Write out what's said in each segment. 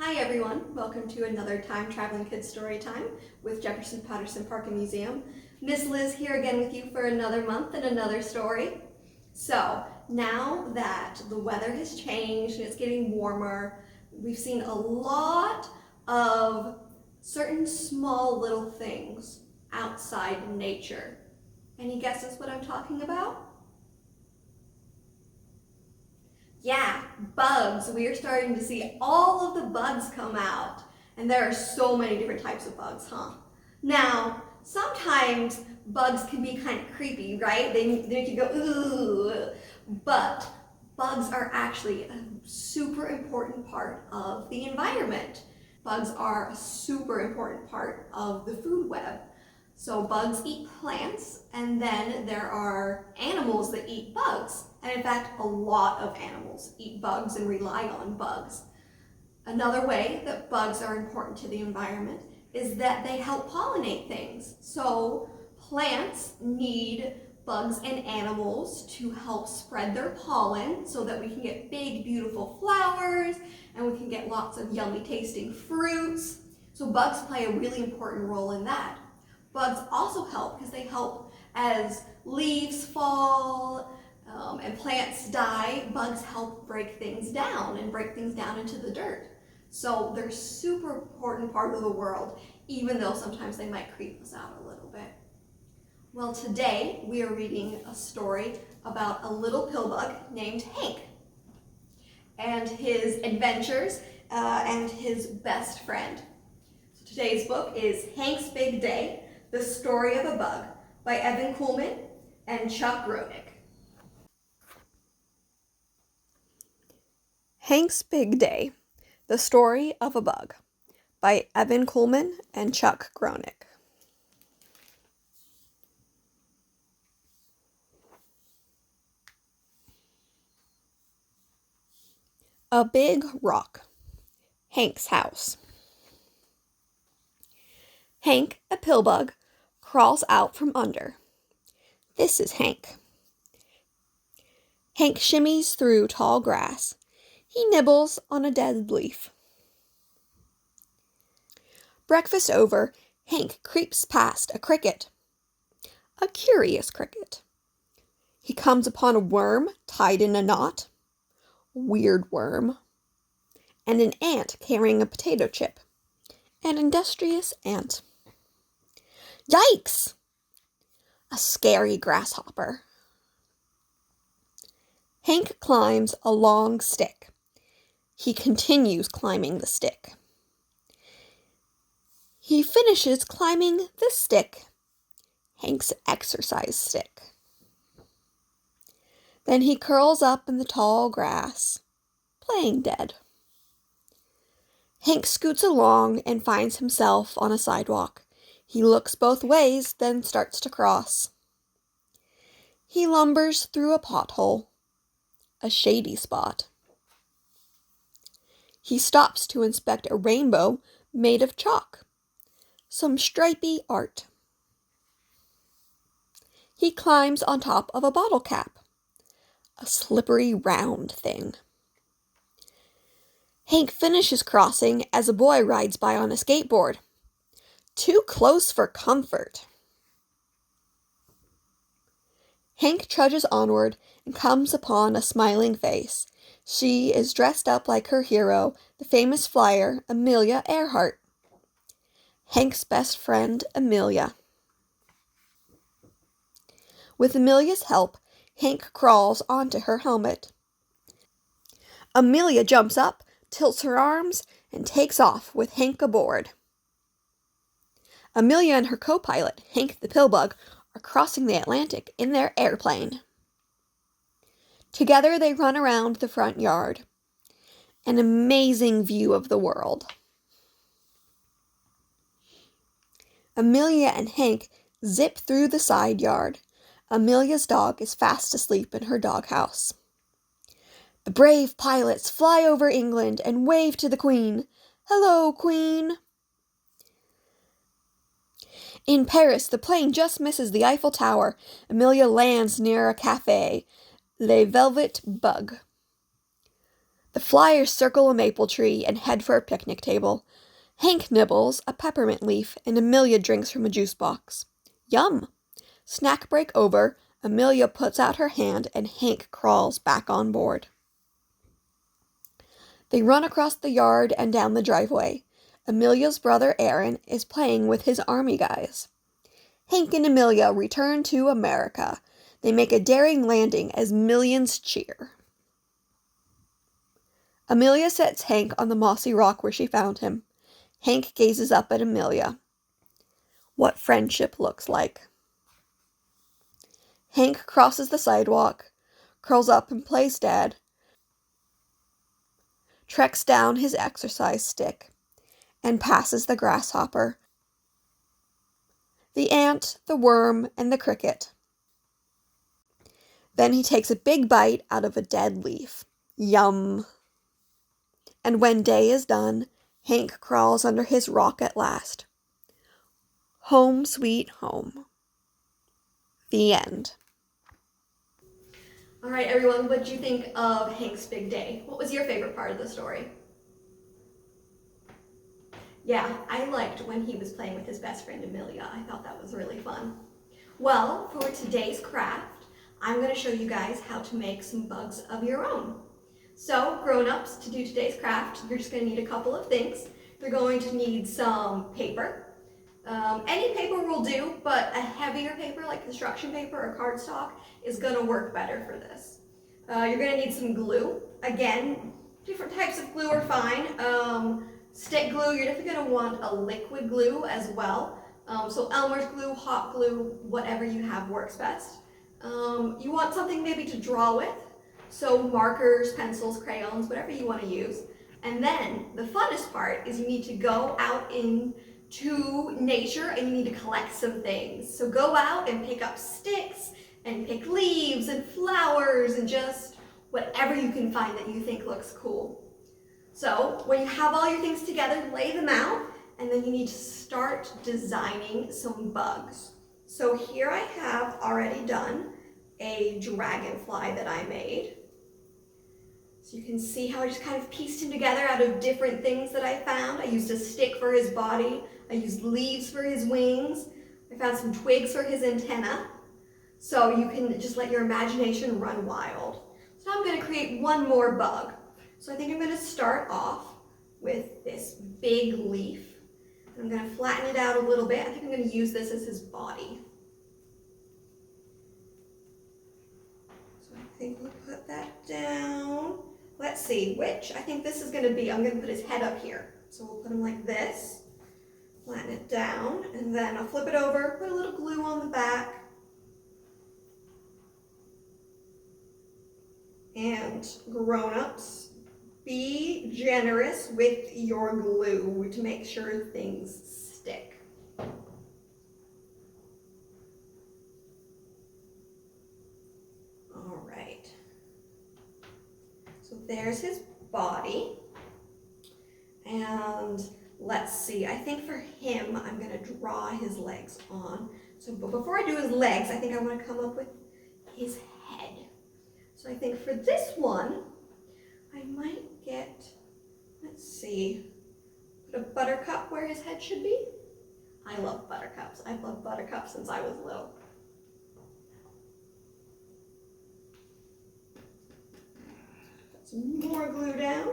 Hi everyone, welcome to another Time Traveling Kids Story Time with Jefferson Patterson Park and Museum. Miss Liz here again with you for another month and another story. So now that the weather has changed and it's getting warmer, we've seen a lot of certain small little things outside in nature. Any guesses what I'm talking about? Yeah, bugs. We are starting to see all of the bugs come out. And there are so many different types of bugs, huh? Now, sometimes bugs can be kind of creepy, right? They make you go, ooh. But bugs are actually a super important part of the environment. Bugs are a super important part of the food web. So bugs eat plants, and then there are animals that eat bugs. And in fact, a lot of animals eat bugs and rely on bugs. Another way that bugs are important to the environment is that they help pollinate things. So plants need bugs and animals to help spread their pollen so that we can get big, beautiful flowers and we can get lots of yummy tasting fruits. So bugs play a really important role in that. Bugs also help because they help as leaves fall and plants die. Bugs help break things down and break things down into the dirt. So they're a super important part of the world, even though sometimes they might creep us out a little bit. Well, today we are reading a story about a little pill bug named Hank and his adventures and his best friend. So today's book is Hank's Big Day, The Story of a Bug by Evan Kuhlman and Chuck Gronick. Hank's Big Day, The Story of a Bug by Evan Kuhlman and Chuck Gronick. A big rock. Hank's house. Hank, a pill bug, crawls out from under. This is Hank. Hank shimmies through tall grass. He nibbles on a dead leaf. Breakfast over, Hank creeps past a cricket. A curious cricket. He comes upon a worm tied in a knot. Weird worm. And an ant carrying a potato chip. An industrious ant. Yikes! A scary grasshopper. Hank climbs a long stick. He continues climbing the stick. He finishes climbing the stick, Hank's exercise stick. Then he curls up in the tall grass, playing dead. Hank scoots along and finds himself on a sidewalk. He looks both ways, then starts to cross. He lumbers through a pothole, a shady spot. He stops to inspect a rainbow made of chalk, some stripy art. He climbs on top of a bottle cap, a slippery round thing. Hank finishes crossing as a boy rides by on a skateboard. Too close for comfort. Hank trudges onward and comes upon a smiling face. She is dressed up like her hero, the famous flyer, Amelia Earhart. Hank's best friend, Amelia. With Amelia's help, Hank crawls onto her helmet. Amelia jumps up, tilts her arms, and takes off with Hank aboard. Amelia and her co-pilot, Hank the Pillbug, are crossing the Atlantic in their airplane. Together they run around the front yard. An amazing view of the world. Amelia and Hank zip through the side yard. Amelia's dog is fast asleep in her doghouse. The brave pilots fly over England and wave to the Queen. Hello, Queen! In Paris, the plane just misses the Eiffel Tower. Amelia lands near a cafe, Le Velvet Bug. The The flyers circle a maple tree and head for a picnic table. Hank nibbles a peppermint leaf and Amelia drinks from a juice box. Yum! Snack break over, Amelia puts out her hand and Hank crawls back on board. They run across the yard and down the driveway. Amelia's brother Aaron is playing with his army guys. Hank and Amelia return to America. They make a daring landing as millions cheer. Amelia sets Hank on the mossy rock where she found him. Hank gazes up at Amelia. What friendship looks like. Hank crosses the sidewalk, curls up and plays dead, treks down his exercise stick, and passes the grasshopper, the ant, the worm, and the cricket. Then he takes a big bite out of a dead leaf. Yum! And when day is done, Hank crawls under his rock at last. Home sweet home. The end. All right, everyone, what did you think of Hank's big day? What was your favorite part of the story? Yeah, I liked when he was playing with his best friend Amelia. I thought that was really fun. Well, for today's craft, I'm going to show you guys how to make some bugs of your own. So, grown-ups, to do today's craft, you're just going to need a couple of things. You're going to need some paper. Any paper will do, but a heavier paper like construction paper or cardstock is going to work better for this. You're going to need some glue. Again, different types of glue are fine. Stick glue, you're definitely going to want a liquid glue as well. So Elmer's glue, hot glue, whatever you have works best. You want something maybe to draw with. So markers, pencils, crayons, whatever you want to use. And then the funnest part is you need to go out into nature and you need to collect some things. So go out and pick up sticks and pick leaves and flowers and just whatever you can find that you think looks cool. So when you have all your things together, lay them out, and then you need to start designing some bugs. So here I have already done a dragonfly that I made. So you can see how I just kind of pieced him together out of different things that I found. I used a stick for his body. I used leaves for his wings. I found some twigs for his antenna. So you can just let your imagination run wild. So now I'm going to create one more bug. So I think I'm going to start off with this big leaf. I'm going to flatten it out a little bit. I think I'm going to use this as his body. So I think we'll put that down. Let's see, which I think this is going to be. I'm going to put his head up here. So we'll put him like this, flatten it down, and then I'll flip it over, put a little glue on the back. And grown-ups, be generous with your glue to make sure things stick. All right. So there's his body. And let's see, I think for him, I'm going to draw his legs on. So but before I do his legs, I think I want to come up with his head. So I think for this one, I might get, let's see, put a buttercup where his head should be. I love buttercups. I've loved buttercups since I was little. Put some more glue down.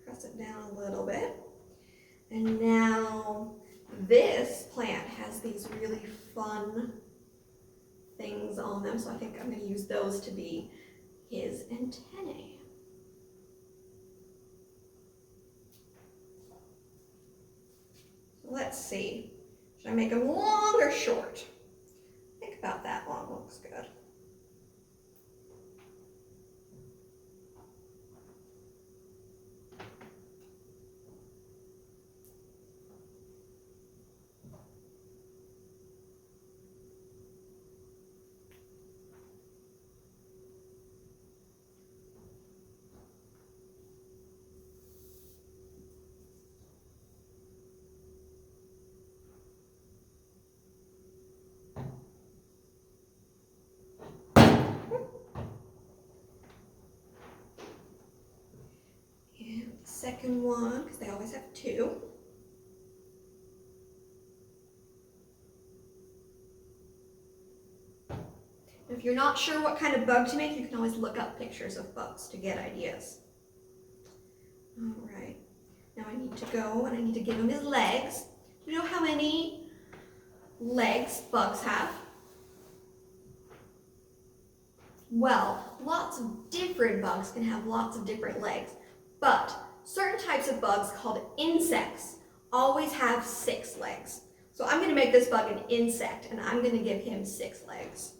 Press it down a little bit. And now this plant has these really fun things on them, so I think I'm going to use those to be his antennae. So let's see. Should I make them long or short? Think about that. Long looks good. second one, because they always have two. If you're not sure what kind of bug to make, you can always look up pictures of bugs to get ideas. All right, now I need to go and I need to give him his legs. Do you know how many legs bugs have? Well, lots of different bugs can have lots of different legs, but certain types of bugs called insects always have 6 legs. So I'm going to make this bug an insect and I'm going to give him 6 legs.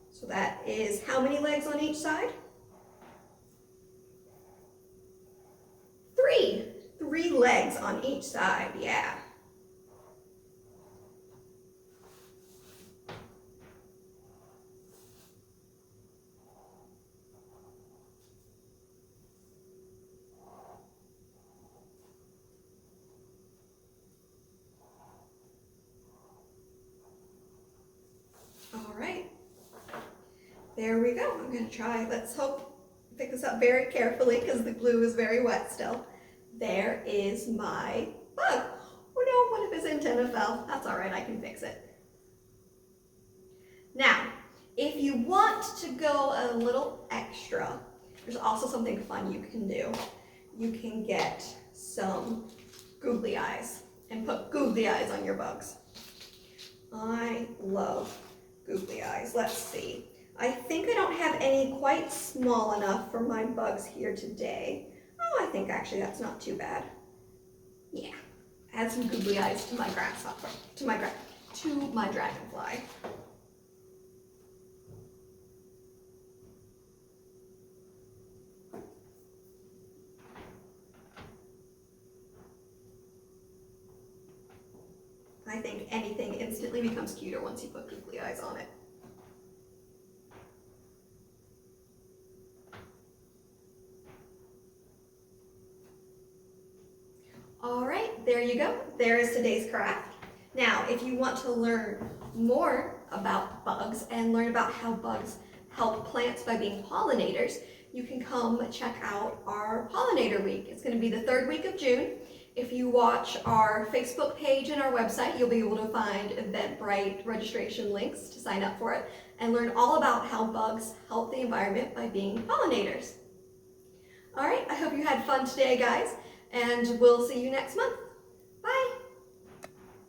So that is how many legs on each side? 3. 3 legs on each side, yeah. All right. There we go. I'm going to try. Let's pick this up very carefully because the glue is very wet still. There is my bug. Oh no, one of his antennae fell. That's all right, I can fix it. Now, if you want to go a little extra, there's also something fun you can do. You can get some googly eyes and put googly eyes on your bugs. I love googly eyes. Let's see. I think I don't have any quite small enough for my bugs here today. Oh, I think actually that's not too bad. Yeah, add some googly eyes to my grasshopper, to my dragonfly. I think anything instantly becomes cuter once you put googly eyes on it. All right, there you go. There is today's craft. Now, if you want to learn more about bugs and learn about how bugs help plants by being pollinators, you can come check out our Pollinator Week. It's going to be the 3rd week of June. If you watch our Facebook page and our website, you'll be able to find Eventbrite registration links to sign up for it and learn all about how bugs help the environment by being pollinators. All right, I hope you had fun today, guys, and we'll see you next month.